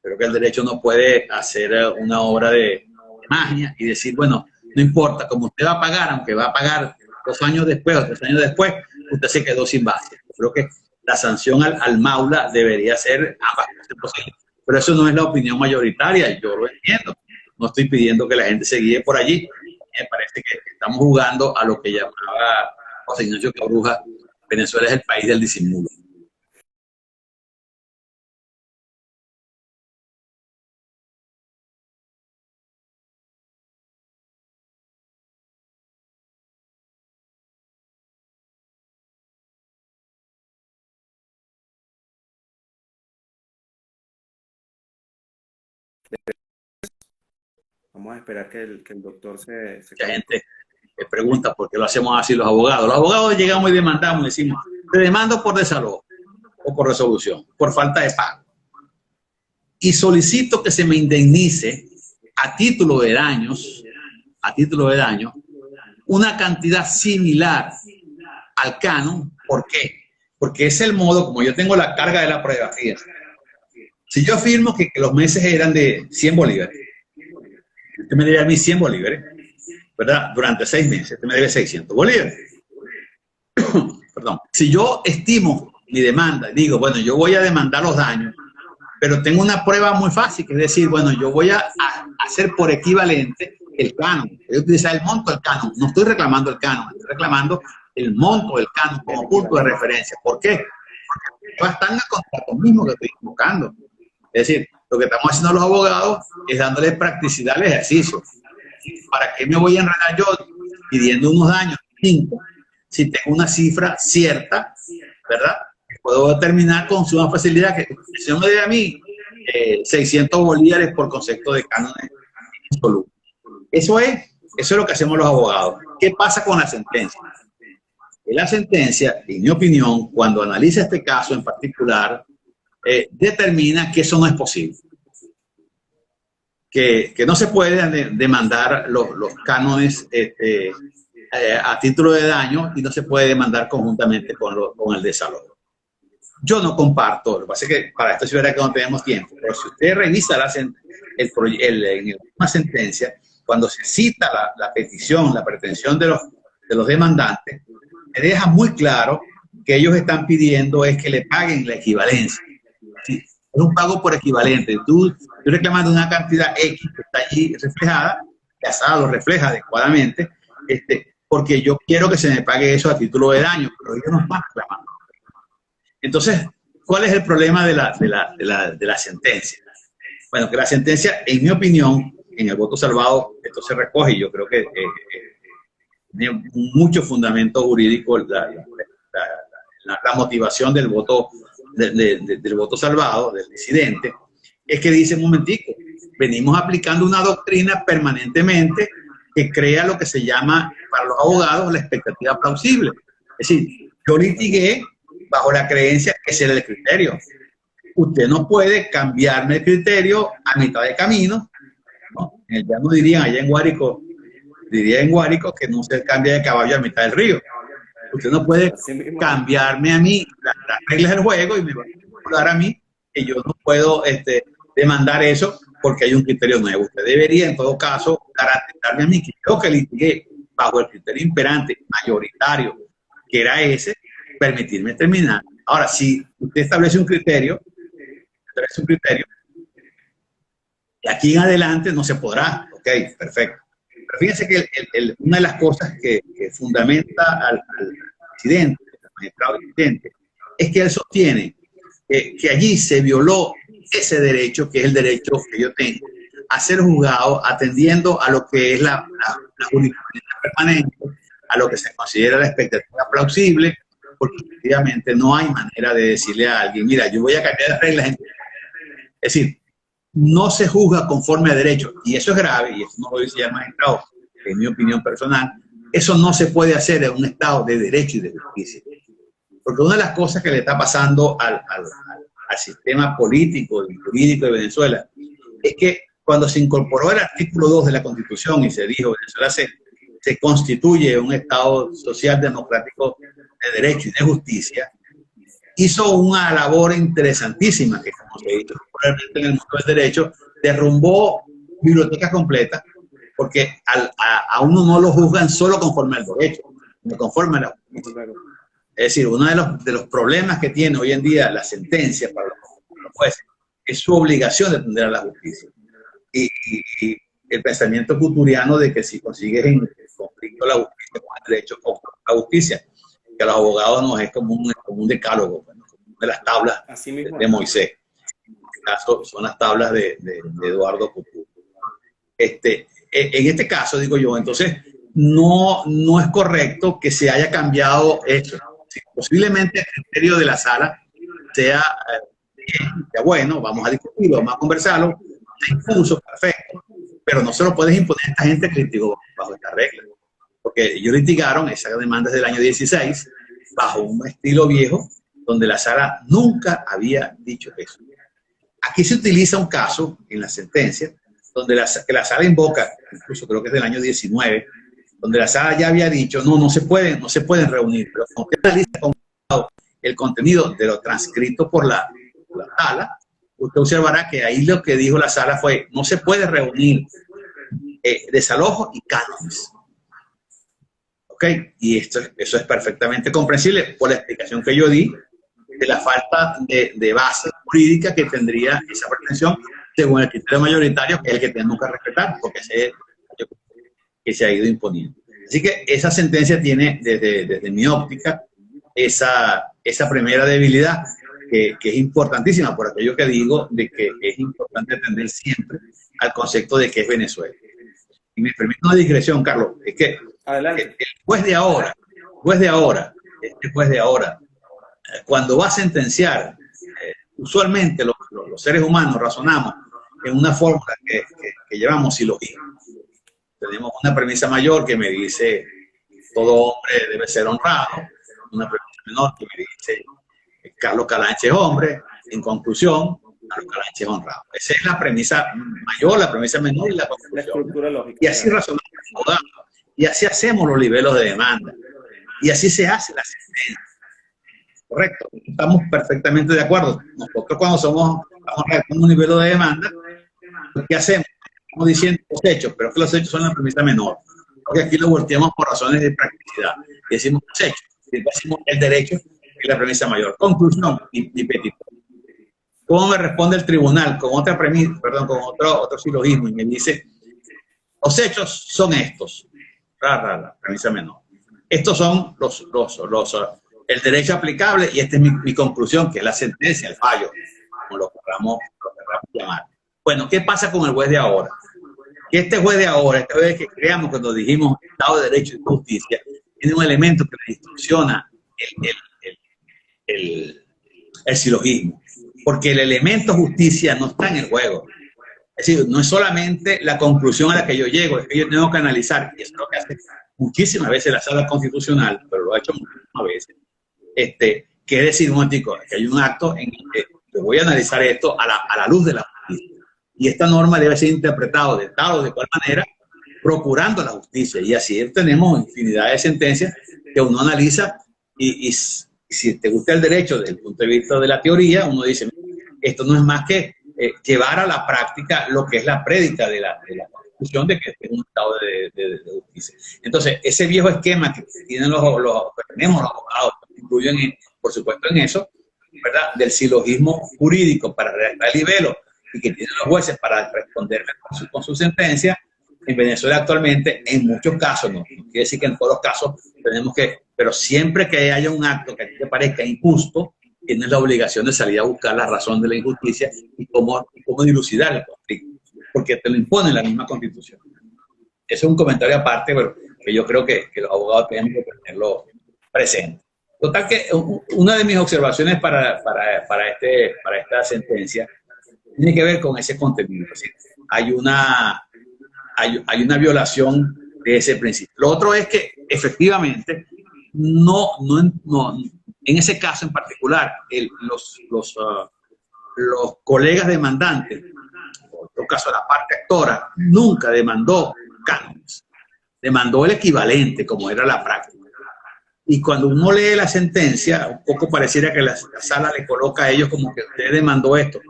Creo que el derecho no puede hacer una obra de magia y decir, bueno, no importa, como usted va a pagar, aunque va a pagar 2 años después o 3 años después, usted se quedó sin base. Yo creo que la sanción al maula debería ser ambas posible. Pero eso no es la opinión mayoritaria, yo lo entiendo. No estoy pidiendo que la gente se guíe por allí. Me parece que estamos jugando a lo que llamaba José Ignacio Cabruja, Venezuela es el país del disimulo. Vamos a esperar que el doctor se Mucha gente me pregunta por qué lo hacemos así los abogados. Los abogados llegamos y demandamos y decimos, te demando por desalojo o por resolución, por falta de pago. Y solicito que se me indemnice a título de daños, una cantidad similar al canon. ¿Por qué? Porque es el modo como yo tengo la carga de la prueba. Fíjense. Si yo afirmo que los meses eran de 100 bolívares, usted me debe a mí 100 bolívares, ¿verdad? Durante 6 meses, usted me debe 600 bolívares. Perdón. Si yo estimo mi demanda, digo, bueno, yo voy a demandar los daños, pero tengo una prueba muy fácil, que es decir, bueno, yo voy a hacer por equivalente el canon. Voy a utilizar el monto del canon. No estoy reclamando el canon, estoy reclamando el monto del canon como punto de referencia. ¿Por qué? Porque va a estar en el contrato mismo que estoy invocando. Es decir, lo que estamos haciendo los abogados es dándole practicidad al ejercicio. ¿Para qué me voy a enredar yo pidiendo unos daños 5 si tengo una cifra cierta, ¿verdad? Puedo determinar con suma facilidad que si no me debe a mí 600 bolívares por concepto de cánones insolubles. Eso es lo que hacemos los abogados. ¿Qué pasa con la sentencia? La sentencia, en mi opinión, cuando analiza este caso en particular, determina que eso no es posible. Que no se puede demandar los cánones a título de daño y no se puede demandar conjuntamente con el desalojo. Yo no comparto, lo que pasa es que para esto sí verá que no tenemos tiempo, pero si usted revisa en una sentencia, cuando se cita la petición, la pretensión de los demandantes, me deja muy claro que ellos están pidiendo es que le paguen la equivalencia. Sí, es un pago por equivalente. Tú reclamando una cantidad X que está allí reflejada, la sala lo refleja adecuadamente, porque yo quiero que se me pague eso a título de daño, pero ellos no están reclamando. Entonces, ¿cuál es el problema de la sentencia? Bueno, que la sentencia, en mi opinión, en el voto salvado, esto se recoge y yo creo que tiene mucho fundamento jurídico la motivación del voto, del voto salvado, del disidente, es que dice, un momentico, venimos aplicando una doctrina permanentemente que crea lo que se llama, para los abogados, la expectativa plausible. Es decir, yo litigué bajo la creencia que ese era el criterio. Usted no puede cambiarme el criterio a mitad de camino, ¿no? Ya no dirían allá en Guárico, diría en Guárico que no se cambia de caballo a mitad del río. Usted no puede cambiarme a mí las reglas del juego y me va a recordar a mí que yo no puedo demandar eso porque hay un criterio nuevo. Usted debería, en todo caso, garantizarme a mí que yo que litigué bajo el criterio imperante, mayoritario, que era ese, permitirme terminar. Ahora, si usted establece un criterio, y aquí en adelante no se podrá. Ok, perfecto. Pero fíjense que una de las cosas que fundamenta al presidente, al magistrado presidente, es que él sostiene que allí se violó ese derecho, que es el derecho que yo tengo, a ser juzgado atendiendo a lo que es la jurisprudencia permanente, a lo que se considera la expectativa plausible, porque efectivamente no hay manera de decirle a alguien, mira, yo voy a cambiar las reglas. Es decir, no se juzga conforme a derecho, y eso es grave, y eso no lo dice ya el magistrado, en mi opinión personal. Eso no se puede hacer en un estado de derecho y de justicia. Porque una de las cosas que le está pasando al sistema político y jurídico de Venezuela es que cuando se incorporó el artículo 2 de la Constitución y se dijo Venezuela se constituye un estado social democrático de derecho y de justicia, hizo una labor interesantísima que, como se dice popularmente en el mundo del derecho, derrumbó bibliotecas completas, porque a uno no lo juzgan solo conforme al derecho, sino conforme a la justicia. Es decir, uno de los problemas que tiene hoy en día la sentencia para los jueces es su obligación de atender a la justicia. Y el pensamiento futuriano de que si consigues en conflicto la justicia con el derecho o con la justicia, que a los abogados nos es como un decálogo, bueno, como de las tablas de Moisés. En este caso son las tablas de Eduardo Couture. En este caso, digo yo, entonces no es correcto que se haya cambiado esto. Sí, posiblemente el criterio de la sala sea bueno, vamos a discutirlo, vamos a conversarlo, se impuso, perfecto, pero no se lo puedes imponer a esta gente que litigó bajo esta regla. Porque ellos litigaron esas demandas del año 16 bajo un estilo viejo donde la sala nunca había dicho eso. Aquí se utiliza un caso en la sentencia donde la sala invoca, incluso creo que es del año 19, donde la sala ya había dicho, no se pueden reunir, pero como usted analiza con el contenido de lo transcrito por la sala, usted observará que ahí lo que dijo la sala fue, no se puede reunir desalojo y cánones. ¿Ok? Y eso es perfectamente comprensible por la explicación que yo di de la falta de base jurídica que tendría esa pretensión según el criterio mayoritario, que es el que tenemos que respetar, porque ese es el que se ha ido imponiendo. Así que esa sentencia tiene, desde mi óptica, esa primera debilidad, que es importantísima, por aquello que digo, de que es importante atender siempre al concepto de que es Venezuela. Y me permite una digresión, Carlos, es que adelante. el juez de ahora, cuando va a sentenciar, usualmente los seres humanos razonamos en una fórmula que llamamos silogismo. Tenemos una premisa mayor que me dice todo hombre debe ser honrado, una premisa menor que me dice Carlos Calanche es hombre, en conclusión, Carlos Calanche es honrado. Esa es la premisa mayor, la premisa menor y la conclusión. La estructura lógica. Y así razonamos, y así hacemos los niveles de demanda, y así se hace la sentencia. Correcto, estamos perfectamente de acuerdo. Nosotros cuando estamos redactando un nivel de demanda, ¿qué hacemos? Estamos diciendo los hechos, pero que los hechos son la premisa menor, porque aquí lo volteamos por razones de practicidad. Y decimos los hechos, y decimos el derecho, que es la premisa mayor. Conclusión y petito. ¿Cómo me responde el tribunal? Con otra premisa, perdón, con otro silogismo, y me dice, los hechos son estos, la premisa menor. Estos son el derecho aplicable, y esta es mi conclusión, que es la sentencia, el fallo, como lo queramos llamar. Bueno, ¿qué pasa con el juez de ahora? Que este juez de ahora, esta vez que creamos cuando dijimos Estado de Derecho y Justicia, tiene un elemento que le distorsiona el silogismo, porque el elemento justicia no está en el juego. Es decir, no es solamente la conclusión a la que yo llego, es que yo tengo que analizar, y eso es lo que hace muchísimas veces la Sala Constitucional, pero lo ha hecho muchísimas veces, que es decir, un momentico, que hay un acto en el que yo voy a analizar esto a la luz de la justicia. Y esta norma debe ser interpretada de tal o de cual manera, procurando la justicia. Y así tenemos infinidad de sentencias que uno analiza y si te gusta el derecho desde el punto de vista de la teoría, uno dice, esto no es más que llevar a la práctica lo que es la prédica de la Constitución de que es un estado de justicia. Entonces, ese viejo esquema que tienen tenemos los abogados, que incluyen, por supuesto, en eso, ¿verdad? Del silogismo jurídico para redactar el libelo y que tienen los jueces para responderme con su sentencia, en Venezuela actualmente, en muchos casos, no quiere decir que en todos los casos tenemos que, pero siempre que haya un acto que a ti te parezca injusto, tienes la obligación de salir a buscar la razón de la injusticia y cómo dilucidar el conflicto, porque te lo impone la misma Constitución. Eso es un comentario aparte, pero que yo creo que los abogados tenemos que tenerlo presente. Total que una de mis observaciones para esta sentencia tiene que ver con ese contenido. Es decir, hay una violación de ese principio. Lo otro es que efectivamente en ese caso en particular, los colegas demandantes, en otro caso la parte actora, nunca demandó cánones, demandó el equivalente como era la práctica. Y cuando uno lee la sentencia, un poco pareciera que la sala le coloca a ellos como que usted demandó esto.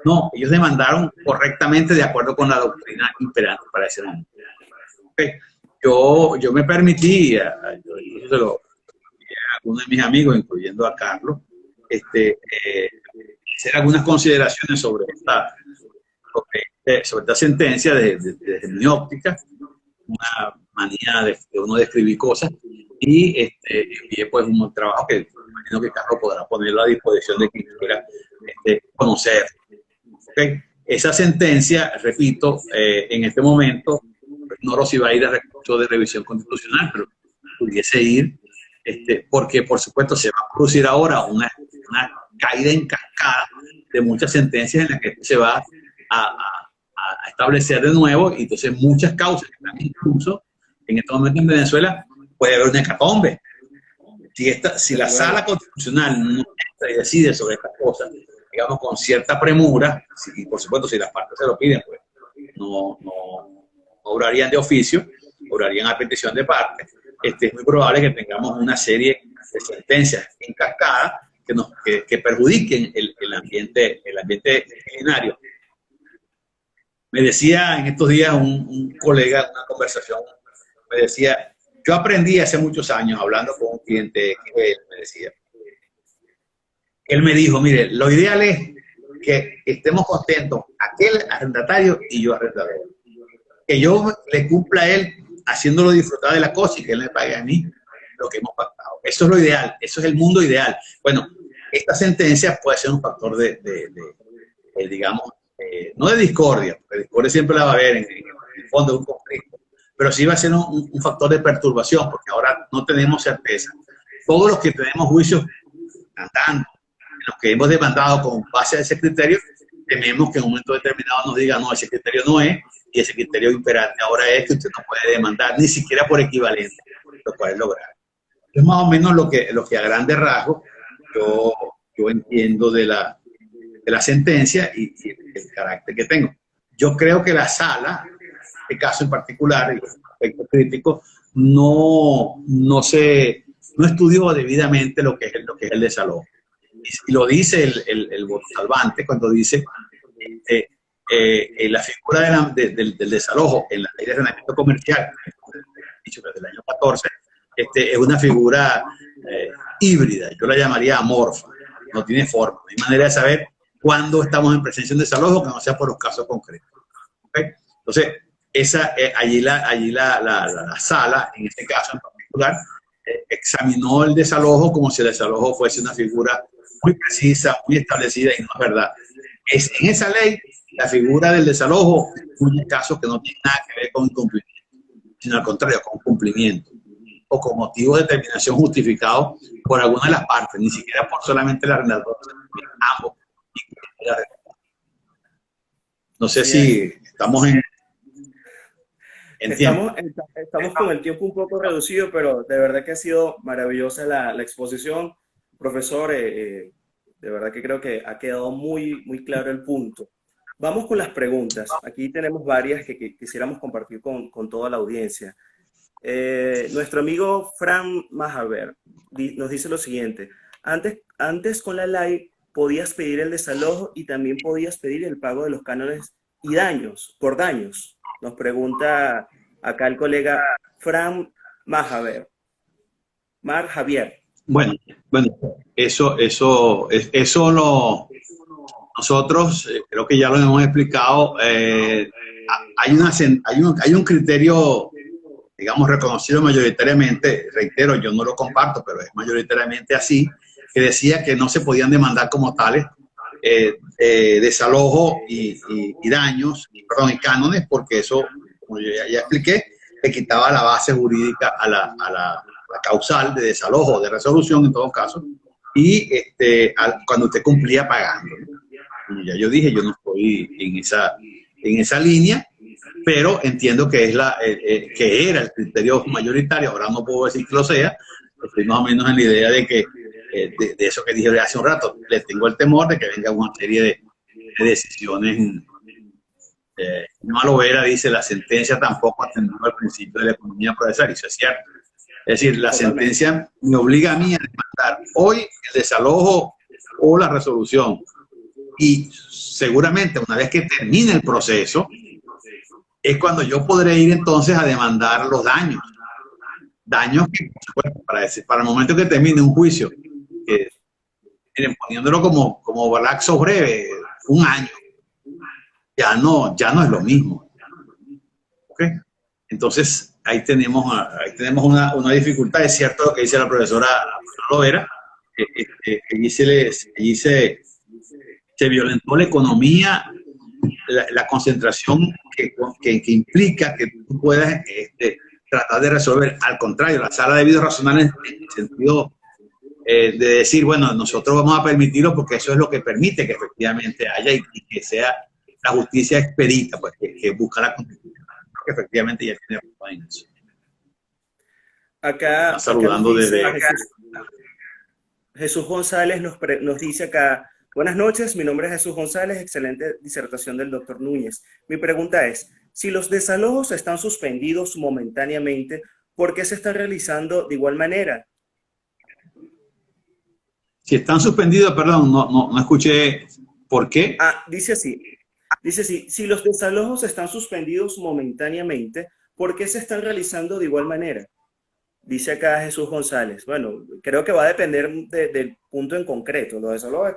No, ellos demandaron correctamente de acuerdo con la doctrina imperante para ese momento. Okay. Yo me permití, yo se lo a algunos de mis amigos, incluyendo a Carlos, hacer algunas consideraciones sobre esta sentencia desde mi óptica, una manía de uno de escribir cosas, y envié pues un trabajo que imagino que Carlos podrá ponerlo a disposición de quien quiera conocer. Okay. Esa sentencia, repito, en este momento, ignoro si va a ir a recurso de revisión constitucional, pero pudiese ir, porque por supuesto se va a producir ahora una caída en cascada de muchas sentencias en las que se va a establecer de nuevo, y entonces muchas causas que están incluso en este momento en Venezuela puede haber una hecatombe. Si la Sala Constitucional no entra y decide sobre estas cosas, digamos, con cierta premura, y por supuesto si las partes se lo piden, pues no obrarían de oficio, obrarían a petición de parte, es muy probable que tengamos una serie de sentencias en cascada que perjudiquen el ambiente disciplinario. Me decía en estos días un colega en una conversación, me decía, yo aprendí hace muchos años hablando con un cliente que me decía, él me dijo, mire, lo ideal es que estemos contentos, aquel arrendatario y yo arrendador. Que yo le cumpla a él haciéndolo disfrutar de la cosa y que él me pague a mí lo que hemos pactado. Eso es lo ideal, eso es el mundo ideal. Bueno, esta sentencia puede ser un factor digamos, no de discordia, porque discordia siempre la va a haber en el fondo de un conflicto, pero sí va a ser un factor de perturbación, porque ahora no tenemos certeza. Todos los que tenemos juicios andando, los que hemos demandado con base a ese criterio, tememos que en un momento determinado nos digan, no, ese criterio no es, y ese criterio imperante ahora es que usted no puede demandar ni siquiera por equivalente, lo cual es lograr. Es más o menos lo que a grandes rasgos yo entiendo de la sentencia y el carácter que tengo. Yo creo que la sala, en este caso en particular, el aspecto crítico, no estudió debidamente lo que es el desalojo. Y lo dice el salvante cuando dice la figura del desalojo en la ley de arrendamiento comercial, dicho desde el año 14, es una figura híbrida, yo la llamaría amorfa, no tiene forma, no hay manera de saber cuándo estamos en presencia de un desalojo que no sea por los casos concretos. ¿Okay? Entonces, allí la sala, en este caso en particular, examinó el desalojo como si el desalojo fuese una figura muy precisa, muy establecida, y no es verdad. En esa ley, la figura del desalojo incluye casos que no tienen nada que ver con incumplimiento, sino al contrario, con cumplimiento, o con motivos de terminación justificados por alguna de las partes, ni siquiera por solamente el arrendador, ambos. No sé si estamos en... Estamos con el tiempo un poco reducido, pero de verdad que ha sido maravillosa la exposición. Profesor, de verdad que creo que ha quedado muy, muy claro el punto. Vamos con las preguntas. Aquí tenemos varias que quisiéramos compartir con toda la audiencia. Nuestro amigo Fran Mahaber nos dice lo siguiente. Antes con la ley podías pedir el desalojo y también podías pedir el pago de los cánones y daños, por daños. Nos pregunta acá el colega Fran Mahaber. Mar Javier. Bueno, nosotros creo que ya lo hemos explicado. Hay un criterio, digamos, reconocido mayoritariamente, reitero, yo no lo comparto, pero es mayoritariamente así, que decía que no se podían demandar como tales desalojo y daños, perdón, y cánones, porque eso, como yo ya expliqué, le quitaba la base jurídica a la causal de desalojo o de resolución en todo caso, y cuando usted cumplía pagando. Como ya yo dije, yo no estoy en esa línea, pero entiendo que que era el criterio mayoritario. Ahora no puedo decir que lo sea, estoy más o menos en la idea de que de eso que dije hace un rato, le tengo el temor de que venga una serie de decisiones. Malo Vera dice, la sentencia tampoco atendió al principio de la economía procesal, y eso es cierto. Es decir, la sentencia me obliga a mí a demandar hoy el desalojo o la resolución, y seguramente una vez que termine el proceso es cuando yo podré ir entonces a demandar los daños que, para el momento que termine un juicio, miren, poniéndolo como laxo breve, un año, ya no es lo mismo. ¿Okay? Entonces, ahí tenemos una dificultad. Es cierto lo que dice la profesora Lovera, que allí se violentó la economía, la concentración que implica que tú puedas tratar de resolver. Al contrario, la sala debido razonal en el sentido de decir, bueno, nosotros vamos a permitirlo porque eso es lo que permite que efectivamente haya y que sea la justicia expedita, pues que busca la constitución, que efectivamente ya tiene razón en eso. Acá saludando desde Jesús González nos dice acá: buenas noches, mi nombre es Jesús González, excelente disertación del doctor Núñez. Mi pregunta es, si los desalojos están suspendidos momentáneamente, ¿por qué se están realizando de igual manera? Si están suspendidos, perdón, no escuché por qué. Dice así, si los desalojos están suspendidos momentáneamente, ¿por qué se están realizando de igual manera? Dice acá Jesús González. Bueno, creo que va a depender del punto en concreto. Los desalojos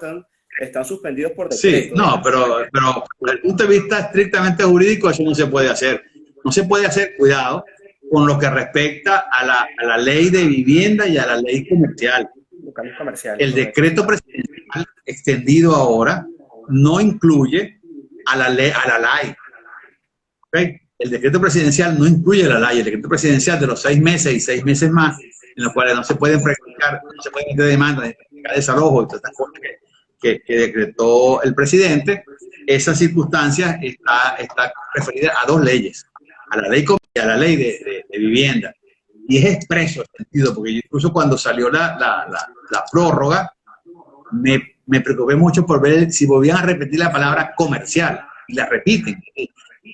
están suspendidos por decreto. Sí, no, pero desde el punto de vista estrictamente jurídico eso no se puede hacer. No se puede hacer, cuidado, con lo que respecta a la ley de vivienda y a la ley comercial. Locales comerciales. El decreto presidencial extendido ahora no incluye a la ley, ¿okay? El decreto presidencial no incluye la ley. El decreto presidencial de los 6 meses y 6 meses más, en los cuales no se pueden practicar, no se pueden meter demandas, desalojo y todas estas cosas que decretó el presidente, esa circunstancia está referida a 2 leyes, a la ley y a la ley de vivienda. Y es expreso el sentido, porque yo incluso cuando salió la prórroga, me preocupé mucho por ver si volvían a repetir la palabra comercial, y la repiten.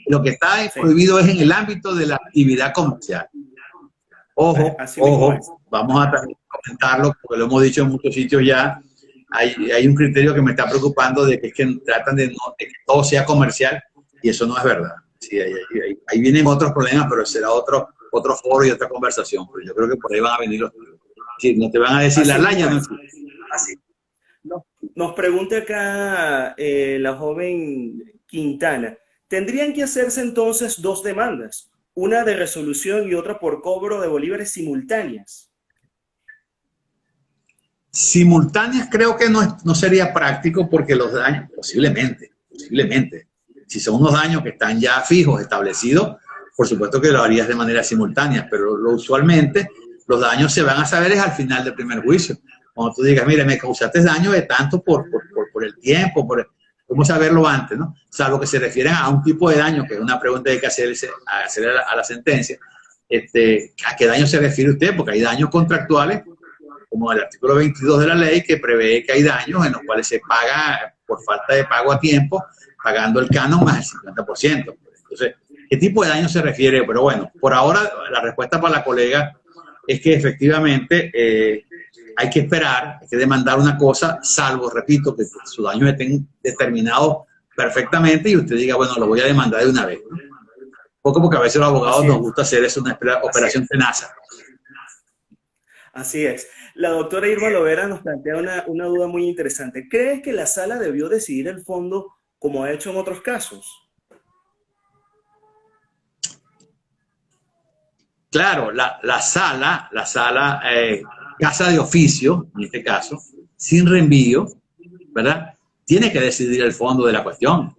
Lo que está prohibido es en el ámbito de la actividad comercial. Ojo, vamos a comentarlo, porque lo hemos dicho en muchos sitios ya. Hay un criterio que me está preocupando de que es que tratan de que todo sea comercial, y eso no es verdad. Sí, ahí vienen otros problemas, pero será otro foro y otra conversación. Pero yo creo que por ahí van a venir los... Sí, no te van a decir la laya, no. Así. Nos pregunta acá la joven Quintana. ¿Tendrían que hacerse entonces 2 demandas? Una de resolución y otra por cobro de bolívares simultáneas. Simultáneas creo que no sería práctico, porque los daños, posiblemente, si son unos daños que están ya fijos, establecidos, por supuesto que lo harías de manera simultánea, pero usualmente los daños se van a saber es al final del primer juicio. Cuando tú digas, mire, me causaste daño de tanto por el tiempo, ¿cómo saberlo antes, no? Salvo que se refieran a un tipo de daño, que es una pregunta que hay que hacer a la sentencia. ¿A qué daño se refiere usted? Porque hay daños contractuales, como el artículo 22 de la ley, que prevé que hay daños en los cuales se paga por falta de pago a tiempo, pagando el canon más el 50%. Entonces, ¿qué tipo de daño se refiere? Pero bueno, por ahora la respuesta para la colega es que efectivamente hay que esperar, hay que demandar una cosa, salvo, repito, que sus daños estén determinados perfectamente y usted diga, bueno, lo voy a demandar de una vez, ¿no? Poco porque a veces los abogados nos gusta hacer eso, una operación tenaza. Así es. La doctora Irma Lovera nos plantea una duda muy interesante. ¿Crees que la sala debió decidir el fondo como ha hecho en otros casos? Claro, la sala, casa de oficio, en este caso, sin reenvío, ¿verdad? Tiene que decidir el fondo de la cuestión.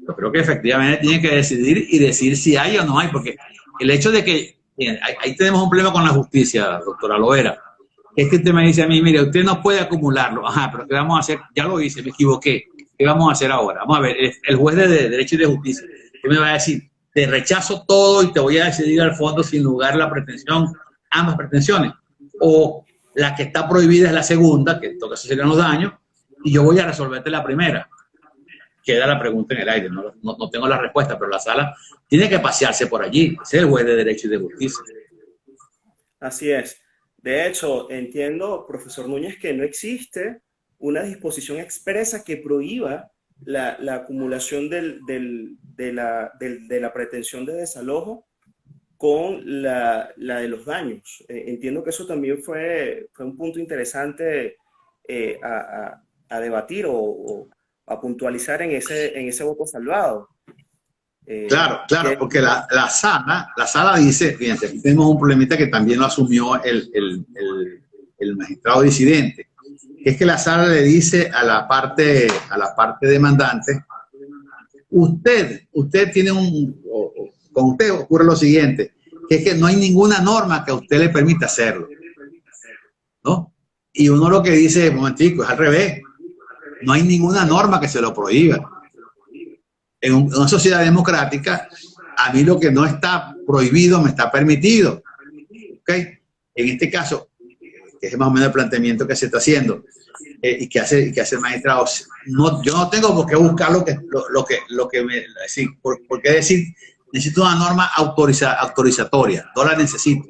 Yo creo que efectivamente tiene que decidir y decir si hay o no hay, porque el hecho de que, bien, ahí tenemos un problema con la justicia, doctora Lovera, es que usted me dice a mí, mire, usted no puede acumularlo. Ajá, pero ¿qué vamos a hacer? Ya lo hice, me equivoqué. ¿Qué vamos a hacer ahora? Vamos a ver, el juez de Derecho y de Justicia, ¿qué me va a decir? Te rechazo todo y te voy a decidir al fondo sin lugar la pretensión, ambas pretensiones. O la que está prohibida es la segunda, que en todo caso serían los daños, y yo voy a resolverte la primera. Queda la pregunta en el aire, no tengo la respuesta, pero la sala tiene que pasearse por allí, ser el juez de Derecho y de Justicia. Así es. De hecho, entiendo, profesor Núñez, que no existe una disposición expresa que prohíba la acumulación de la pretensión de desalojo con la de los daños. Entiendo que eso también fue un punto interesante a debatir o a puntualizar en ese voto salvado. Claro, porque la sala dice, fíjense, aquí tenemos un problemita que también lo asumió el magistrado disidente, que es que la sala le dice a la parte demandante, usted tiene con usted ocurre lo siguiente, que es que no hay ninguna norma que a usted le permita hacerlo, ¿no? Y uno lo que dice, momentico, es al revés, no hay ninguna norma que se lo prohíba. En una sociedad democrática, a mí lo que no está prohibido me está permitido. ¿Okay? En este caso, que es más o menos el planteamiento que se está haciendo y que hace el magistrado, yo no tengo por qué buscar lo que me... ¿Por qué decir necesito una norma autorizatoria, no la necesito.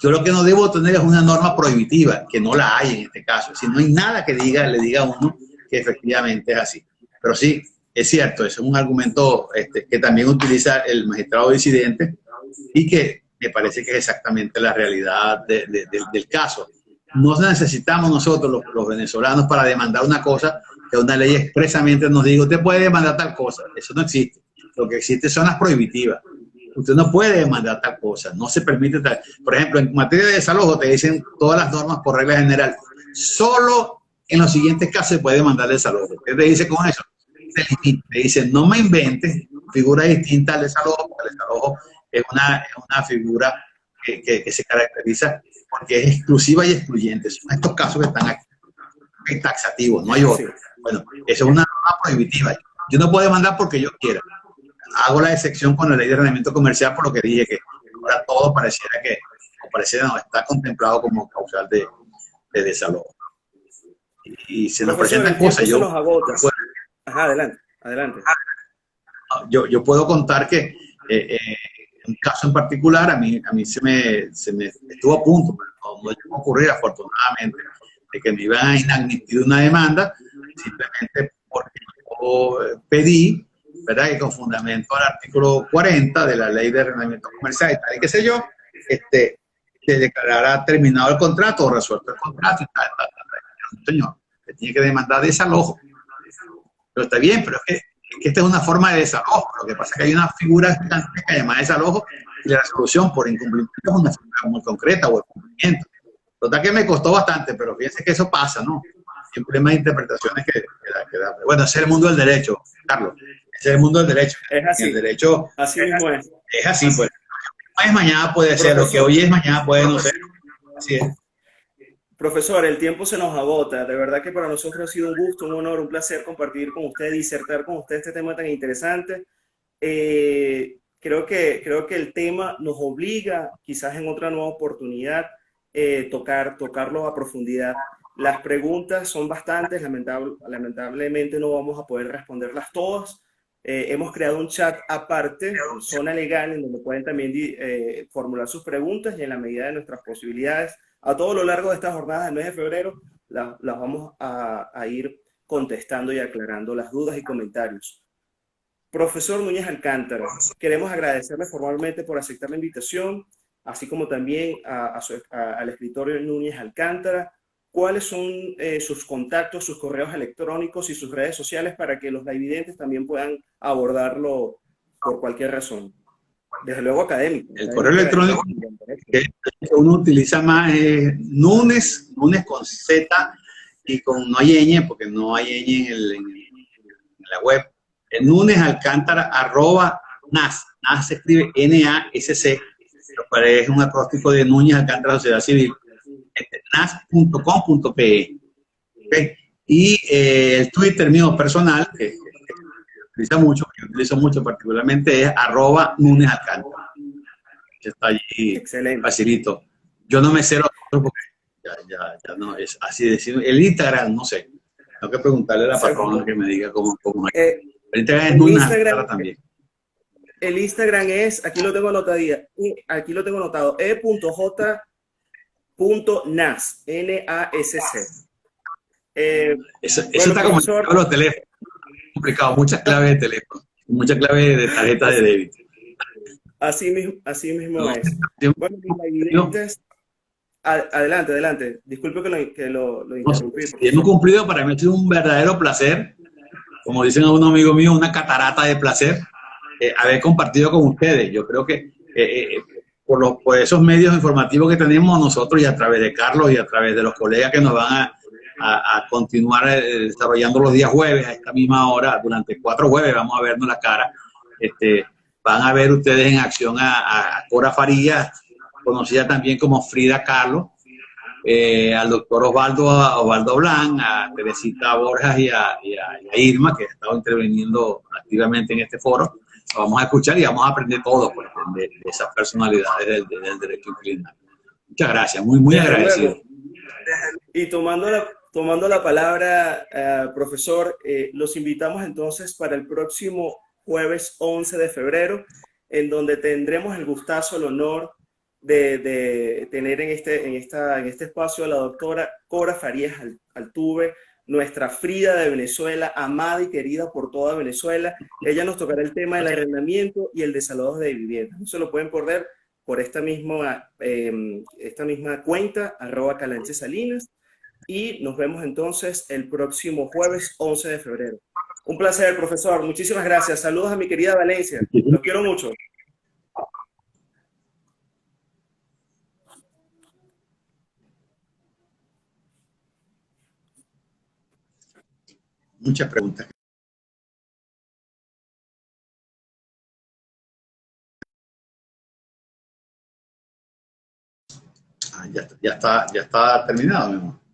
Yo lo que no debo tener es una norma prohibitiva, que no la hay en este caso. Si no hay nada que le diga a uno que efectivamente es así. Pero sí, es cierto, es un argumento que también utiliza el magistrado disidente y que me parece que es exactamente la realidad del caso. No necesitamos nosotros, los venezolanos, para demandar una cosa que una ley expresamente nos diga, usted puede demandar tal cosa. Eso no existe. Lo que existe son las prohibitivas. Usted no puede demandar tal cosa, no se permite tal. Por ejemplo, en materia de desalojo te dicen todas las normas por regla general. Solo en los siguientes casos se puede demandar desalojo. ¿Qué te dice con eso? Te dice, no me inventes figura distinta al desalojo, porque el desalojo es una figura que se caracteriza porque es exclusiva y excluyente. Son estos casos que están aquí, es taxativo, no hay otro. Bueno, eso es una norma prohibitiva. Yo no puedo demandar porque yo quiera. Hago la excepción con la ley de arrendamiento comercial por lo que dije, que ahora todo pareciera no, está contemplado como causal de desalojo. Y se nos presentan cosas. Se nos agota. Ajá, adelante. Yo puedo contar que un caso en particular, a mí se me estuvo a punto, pero no llegó a ocurrir afortunadamente, de que me iban a inadmitir una demanda, simplemente porque yo pedí, ¿verdad?, que con fundamento al artículo 40 de la ley de arrendamiento comercial y tal, y qué sé yo, se declarara terminado el contrato o resuelto el contrato y tal. Señor, que tiene que demandar desalojo. Pero está bien, pero es que esta es una forma de desalojo. Lo que pasa es que hay una figura llamada desalojo y la resolución por incumplimiento es una figura muy concreta o el cumplimiento. Total que me costó bastante, pero fíjense que eso pasa, ¿no? Hay un problema de interpretaciones que da. Bueno, ese es el mundo del derecho, Carlos. Ese es el mundo del derecho. Es así. El derecho así mismo es. Es así, pues. No es mañana puede ser, lo que hoy es mañana puede no ser. Así es. Profesor, el tiempo se nos agota. De verdad que para nosotros ha sido un gusto, un honor, un placer compartir con usted, disertar con usted este tema tan interesante. Creo que el tema nos obliga, quizás en otra nueva oportunidad, tocarlo a profundidad. Las preguntas son bastantes, lamentablemente no vamos a poder responderlas todas. Hemos creado un chat aparte, Zona Legal, en donde pueden también formular sus preguntas y en la medida de nuestras posibilidades, a todo lo largo de estas jornadas del mes de febrero, las vamos a ir contestando y aclarando las dudas y comentarios. Profesor Núñez Alcántara, queremos agradecerle formalmente por aceptar la invitación, así como también al escritorio Núñez Alcántara. ¿Cuáles son sus contactos, sus correos electrónicos y sus redes sociales para que los televidentes también puedan abordarlo por cualquier razón? Desde luego académico. El correo electrónico que uno utiliza más es Núñez con Z y con no hay ñ, porque no hay ñ en la web. Núñez Alcántara @nas. Nas se escribe NASC, lo cual es un acróstico de Núñez Alcántara Sociedad Civil. nas.com.pe. ¿Okay? Y el Twitter mío personal, que utilizo mucho particularmente, es @Núñez Alcántara. Está allí. Excelente. Facilito. Yo no me sé los otros porque ya no es así decir. El Instagram, no sé. Tengo que preguntarle a la patrona que me diga cómo es. El Instagram es Núñez Alcántara también. El Instagram es, aquí lo tengo anotado, e.j.nas, N-A-S-C. Eso está como en los teléfonos. Complicado, muchas claves de teléfono, muchas claves de tarjeta de débito. Así mismo es. Bueno, adelante. Disculpe que lo interrumpí. Hemos cumplido, para mí ha sido un verdadero placer, como dicen a un amigo mío, una catarata de placer, haber compartido con ustedes. Yo creo que por esos medios informativos que tenemos nosotros y a través de Carlos y a través de los colegas que nos van a continuar desarrollando los días jueves a esta misma hora, durante 4 jueves vamos a vernos la cara. Van a ver ustedes en acción a Cora Farías, conocida también como Frida Kahlo, al doctor Osvaldo Blanc, a Teresita Borjas y a Irma, que ha estado interviniendo activamente en este foro. Vamos a escuchar y vamos a aprender todo pues, de esas personalidades del derecho inquilinario. Muchas gracias, muy agradecido. Y tomando la palabra, profesor, los invitamos entonces para el próximo jueves 11 de febrero. en donde tendremos el gustazo, el honor de tener en este espacio a la doctora Cora Farías Altuve, nuestra Frida de Venezuela, amada y querida por toda Venezuela. Ella nos tocará el tema del arrendamiento y el desalojo de viviendas. No se lo pueden perder por esta misma cuenta, @calanchesalinas. Y nos vemos entonces el próximo jueves 11 de febrero. Un placer, profesor. Muchísimas gracias. Saludos a mi querida Valencia. Los quiero mucho. Muchas preguntas. Ya está terminado, mi amor.